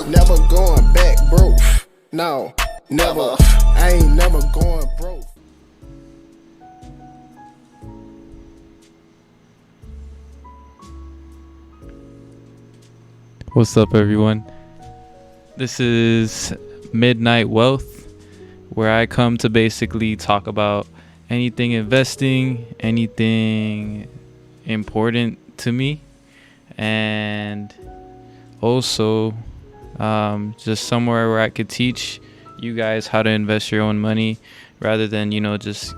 Never going back broke. No, never. I ain't never going broke. What's up, everyone? This is Midnight Wealth, where I come to basically talk about anything investing, anything important to me, and also just somewhere where I could teach you guys how to invest your own money rather than just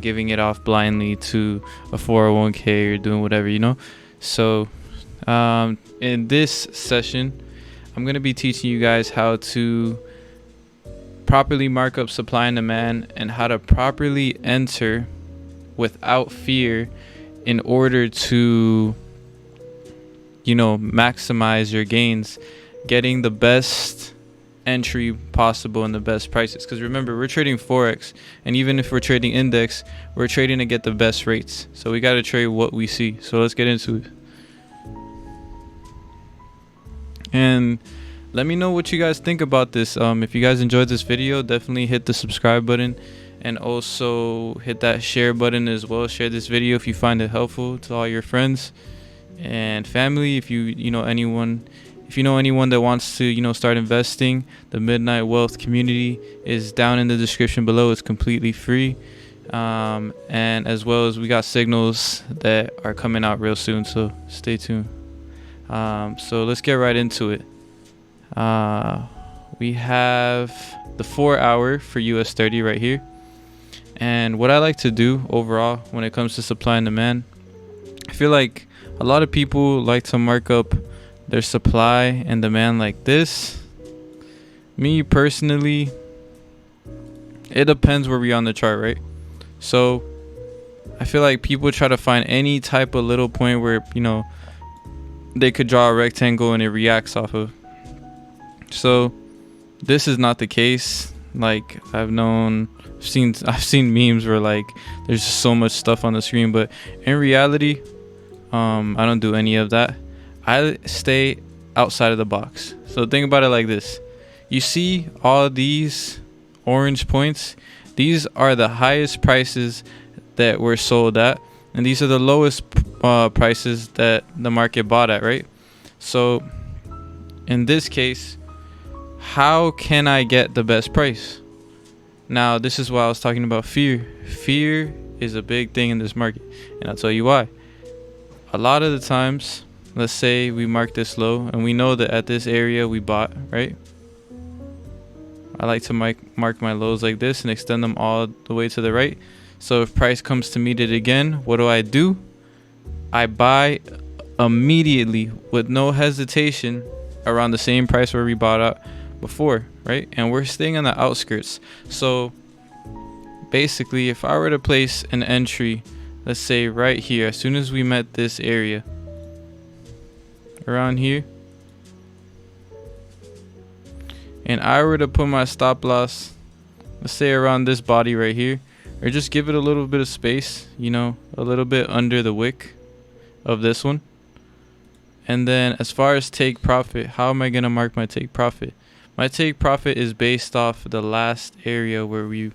giving it off blindly to a 401k or doing whatever. So in this session, I'm going to be teaching you guys how to properly mark up supply and demand and how to properly enter without fear in order to maximize your gains, getting the best entry possible and the best prices. Because remember, we're trading forex, and even if we're trading index, we're trading to get the best rates. So we got to trade what we see. So let's get into it. And let me know what you guys think about this. If you guys enjoyed this video, definitely hit the subscribe button and also hit that share button as well. Share this video if you find it helpful to all your friends and family. If you know anyone that wants to start investing, the Midnight Wealth community is down in the description below. It's completely free, and as well as we got signals that are coming out real soon, so stay tuned. So let's get right into it. We have the 4 hour for US 30 right here. And what I like to do overall when it comes to supply and demand, I feel like a lot of people like to mark up their supply and demand like this. Me personally, it depends where we are on the chart, right? So I feel like people try to find any type of little point where they could draw a rectangle and it reacts off of. So this is not the case. Like I've seen memes where like there's just so much stuff on the screen, but in reality, I don't do any of that. I stay outside of the box. So think about it like this. You see all these orange points? These are the highest prices that were sold at, and these are the lowest prices that the market bought at, right? So in this case, how can I get the best price? Now, this is why I was talking about fear. Fear is a big thing in this market, and I'll tell you why. A lot of the times, let's say we mark this low and we know that at this area we bought, right? I like to mark my lows like this and extend them all the way to the right. So if price comes to meet it again, what do? I buy immediately with no hesitation around the same price where we bought out before, right? And we're staying on the outskirts. So basically, if I were to place an entry, let's say right here, as soon as we met this area around here, and I were to put my stop loss, let's say around this body right here, or just give it a little bit of space, a little bit under the wick of this one. And then as far as take profit, how am I going to mark my take profit? My take profit is based off the last area where we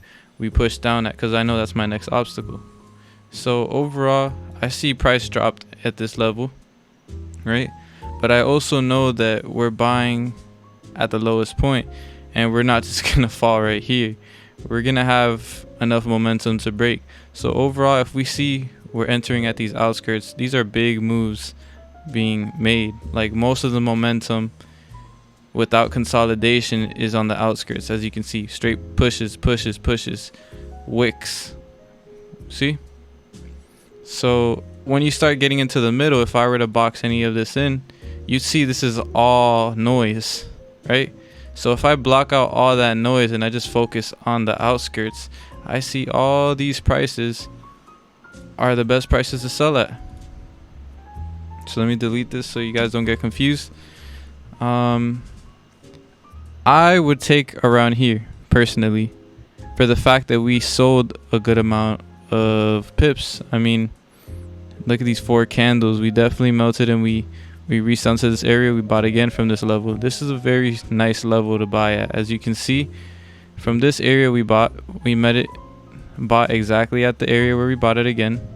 pushed down at, because I know that's my next obstacle. So overall, I see price dropped at this level, right? But I also know that we're buying at the lowest point, and we're not just going to fall right here. We're going to have enough momentum to break. So overall, if we see we're entering at these outskirts, these are big moves being made. Like most of the momentum without consolidation is on the outskirts. As you can see, straight pushes, wicks. See? So when you start getting into the middle, if I were to box any of this in, you'd see this is all noise, right? So if I block out all that noise and I just focus on the outskirts, I see all these prices are the best prices to sell at. So let me delete this so you guys don't get confused. I would take around here personally, for the fact that we sold a good amount of pips. I mean, look at these 4 candles. We definitely melted, and we We reached down to this area. We bought again from this level. This is a very nice level to buy at. As you can see, from this area we bought exactly at the area where we bought it again.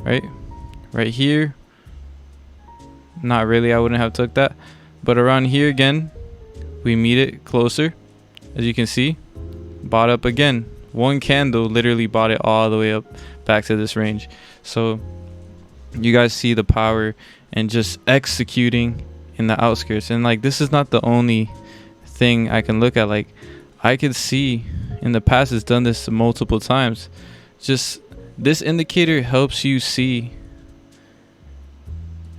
Right here. Not really, I wouldn't have took that. But around here again, we meet it closer. As you can see, bought up again. One candle literally bought it all the way up back to this range. So you guys see the power and just executing in the outskirts. And like, this is not the only thing I can look at. Like, I could see in the past it's done this multiple times. Just this indicator helps you see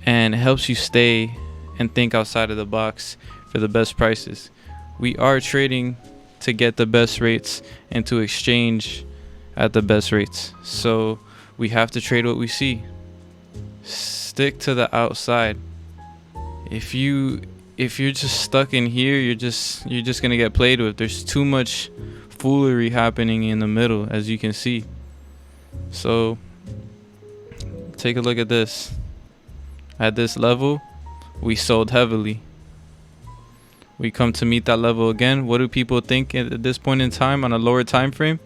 and helps you stay and think outside of the box for the best prices. We are trading to get the best rates and to exchange at the best rates. So we have to trade what we see. Stick to the outside. If you're just stuck in here, you're just gonna get played with. There's too much foolery happening in the middle, as you can see. So take a look at this. At this level, we sold heavily. We come to meet that level again. What do people think at this point in time on a lower time frame?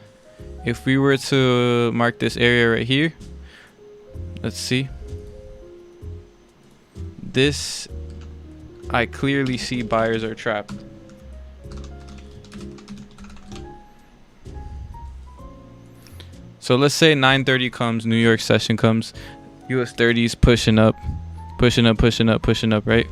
If we were to mark this area right here, let's see. This, I clearly see buyers are trapped. So let's say 9:30 comes, New York session comes, US 30s pushing up, right?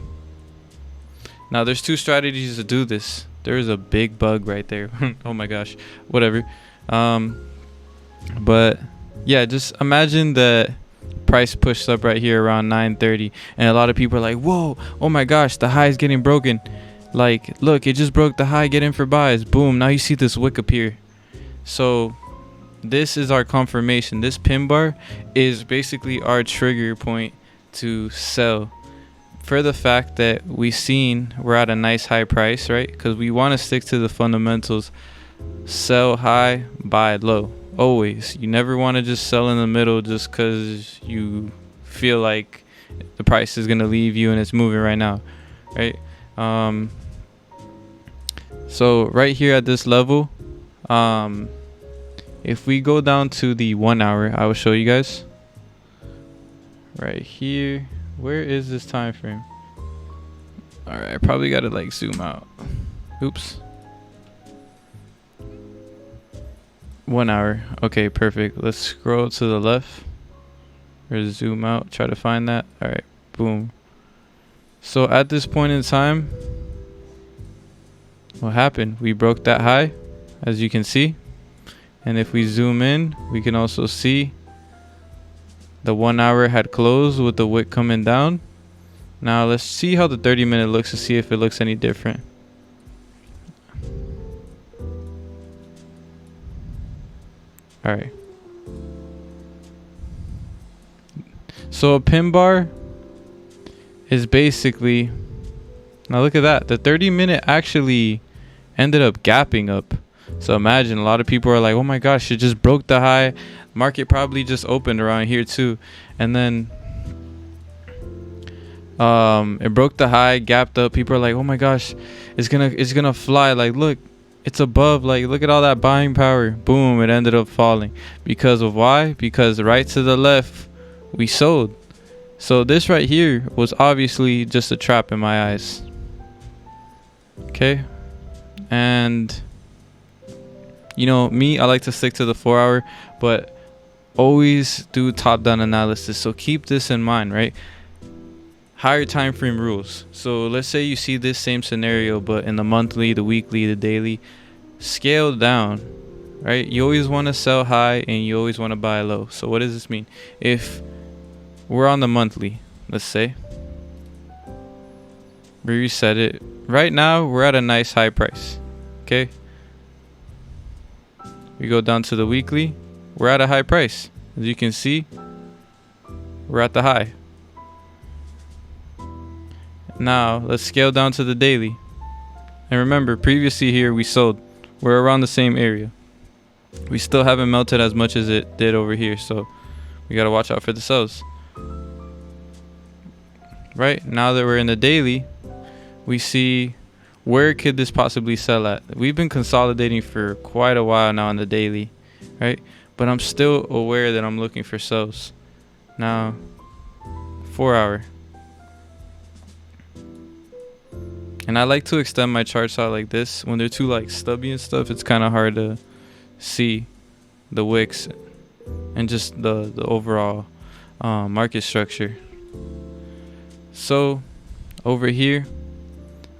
Now there's two strategies to do this. There's a big bug right there. Oh my gosh, whatever. But yeah, just imagine that price pushed up right here around 9:30, and a lot of people are like, whoa, oh my gosh, the high is getting broken. Like, look, it just broke the high, get in for buys. Boom, now you see this wick appear. So this is our confirmation. This pin bar is basically our trigger point to sell, for the fact that we're at a nice high price, right? Because we want to stick to the fundamentals. Sell high, buy low. Always. You never want to just sell in the middle just because you feel like the price is going to leave you and it's moving right now, right? So right here at this level, if we go down to the 1 hour, I will show you guys right here. Where is this time frame? All right, I probably got to like zoom out. Oops. 1 hour. Okay, perfect. Let's scroll to the left or zoom out, try to find that. All right, boom. So at this point in time, what happened? We broke that high, as you can see. And if we zoom in, we can also see the 1 hour had closed with the wick coming down. Now let's see how the 30-minute looks to see if it looks any different. All right. So a pin bar is basically, now look at that. The 30-minute actually ended up gapping up. So imagine, a lot of people are like, oh my gosh, it just broke the high. Market probably just opened around here too. And then it broke the high, gapped up. People are like, oh my gosh, it's gonna fly. Like, look, it's above. Like, look at all that buying power. Boom, it ended up falling. Because of why? Because right to the left, we sold. So this right here was obviously just a trap in my eyes. Okay. And you know me, I like to stick to the 4 hour, but always do top down analysis. So keep this in mind, right? Higher time frame rules. So let's say you see this same scenario, but in the monthly, the weekly, the daily, scale down, right? You always want to sell high and you always want to buy low. So what does this mean? If we're on the monthly, let's say, we reset it. Right now, we're at a nice high price. Okay. We go down to the weekly. We're at a high price. As you can see, we're at the high. Now, let's scale down to the daily. And remember, previously here, we sold. We're around the same area. We still haven't melted as much as it did over here. So we got to watch out for the sells. right now that we're in the daily, we see where could this possibly sell at. We've been consolidating for quite a while now in the daily, right? But I'm still aware that I'm looking for sells. Now, 4 hour. And I like to extend my charts out like this. When they're too like stubby and stuff, it's kind of hard to see the wicks and just the overall market structure. So over here,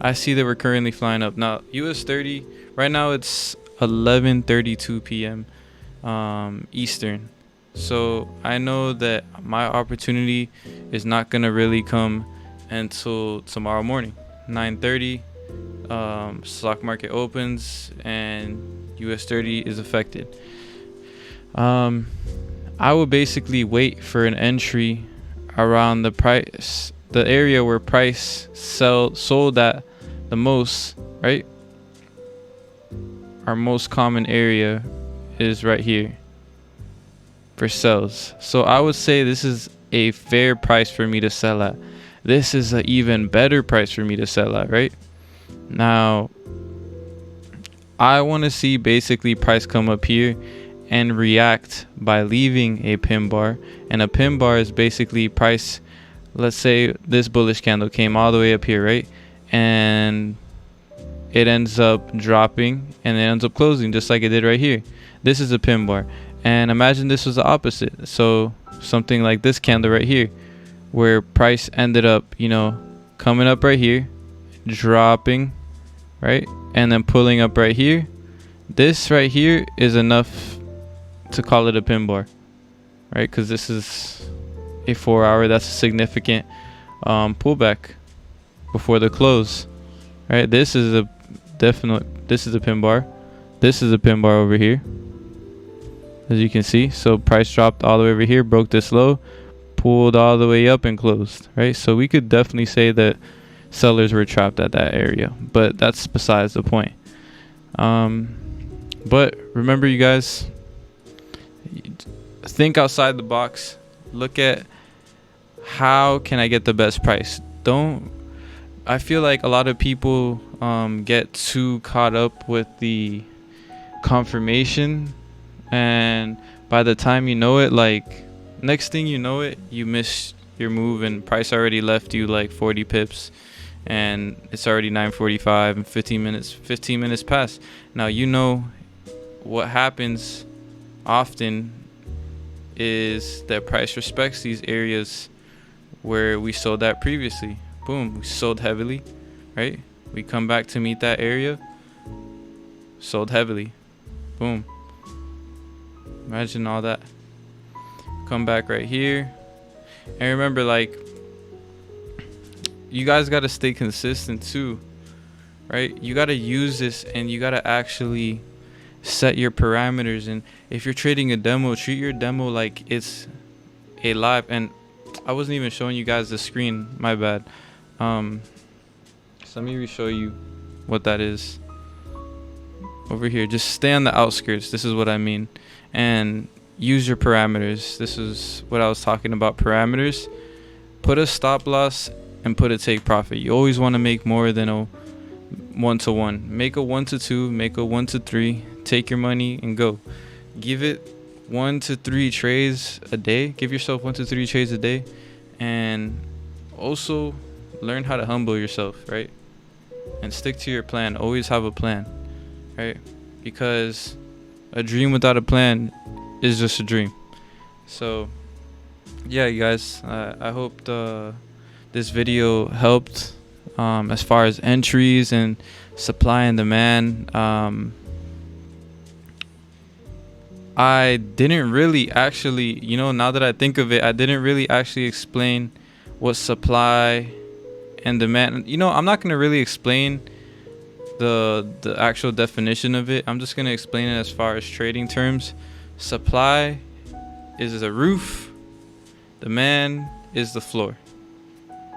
I see that we're currently flying up. Now, US 30, right now it's 11:32 p.m. Eastern. So I know that my opportunity is not gonna really come until tomorrow morning, 9:30. Stock market opens and US 30 is affected. I would basically wait for an entry around the price, the area where price sold at the most, right? Our most common area is right here for sells. So I would say this is a fair price for me to sell at. This is an even better price for me to sell at, right? Now, I want to see basically price come up here and react by leaving a pin bar. And a pin bar is basically price. Let's say this bullish candle came all the way up here, right? And it ends up dropping and it ends up closing just like it did right here. This is a pin bar. And imagine this was the opposite. So something like this candle right here, where price ended up, coming up right here, dropping, right? And then pulling up right here. This right here is enough to call it a pin bar, right? Because this is a 4 hour. That's a significant pullback before the close, right? This is a pin bar. This is a pin bar over here, as you can see. So price dropped all the way over here, broke this low, pulled all the way up and closed, right? So we could definitely say that sellers were trapped at that area, but that's besides the point. But remember, you guys, think outside the box. Look at how can I get the best price. I feel like a lot of people get too caught up with the confirmation, and by the time you know it, like next thing you know it, you miss your move and price already left you like 40 pips and it's already 9:45 and 15 minutes past. Now, what happens often is that price respects these areas where we sold at previously. Boom, we sold heavily, right? We come back to meet that area, sold heavily. Boom. Imagine all that. Come back right here. And remember, like, you guys got to stay consistent too, right? You got to use this and you got to actually set your parameters. And if you're trading a demo, treat your demo like it's a live. And I wasn't even showing you guys the screen, my bad. So let me re-show you what that is over here. Just stay on the outskirts. This is what I mean. And use your parameters. This is what I was talking about, parameters. Put a stop loss and put a take profit. You always want to make more than a 1-to-1. Make a 1-to-2, make a 1-to-3, take your money and go. Give it 1 to 3 trades a day. Give yourself 1 to 3 trades a day. And also learn how to humble yourself, right? And stick to your plan. Always have a plan, right? Because a dream without a plan is just a dream. So yeah, you guys, I hope this video helped as far as entries and supply and demand. I didn't really actually, now that I think of it, I didn't really actually explain what supply and demand. I'm not going to really explain the actual definition of it. I'm just going to explain it as far as trading terms. Supply is the roof, demand is the floor,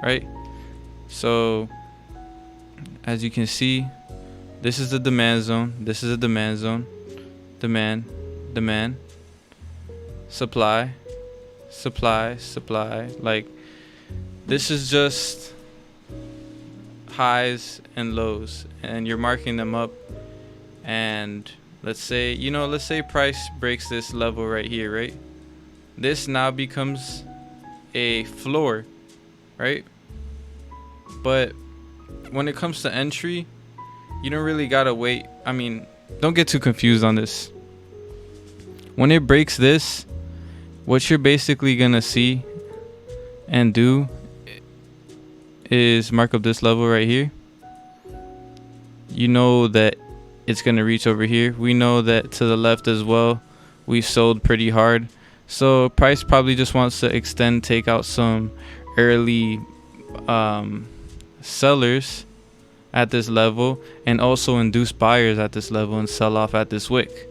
right? So as you can see, this is the demand zone, this is a demand zone, demand, supply, like this is just highs and lows, and you're marking them up. And let's say price breaks this level right here, right? This now becomes a floor, right? But when it comes to entry, you don't really gotta wait. I mean, don't get too confused on this. When it breaks this, what you're basically gonna see and do is mark up this level right here. You know that it's gonna reach over here. We know that to the left as well, we sold pretty hard. So price probably just wants to extend, take out some early sellers at this level, and also induce buyers at this level and sell off at this wick,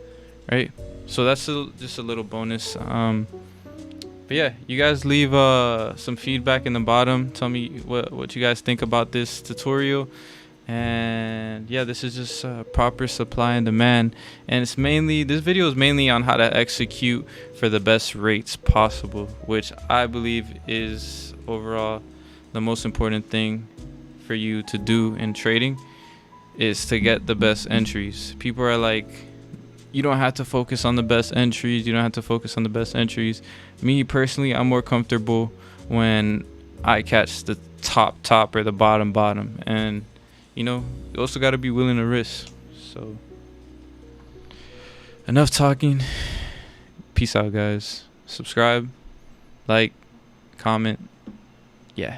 right? So that's just a little bonus. But yeah, you guys leave some feedback in the bottom. Tell me what you guys think about this tutorial. And yeah, this is just proper supply and demand, and this video is mainly on how to execute for the best rates possible, which I believe is overall the most important thing for you to do in trading, is to get the best entries. People are like, you don't have to focus on the best entries, Me personally, I'm more comfortable when I catch the top or the bottom, and you also got to be willing to risk. So enough talking. Peace out, guys. Subscribe, like, comment. Yeah.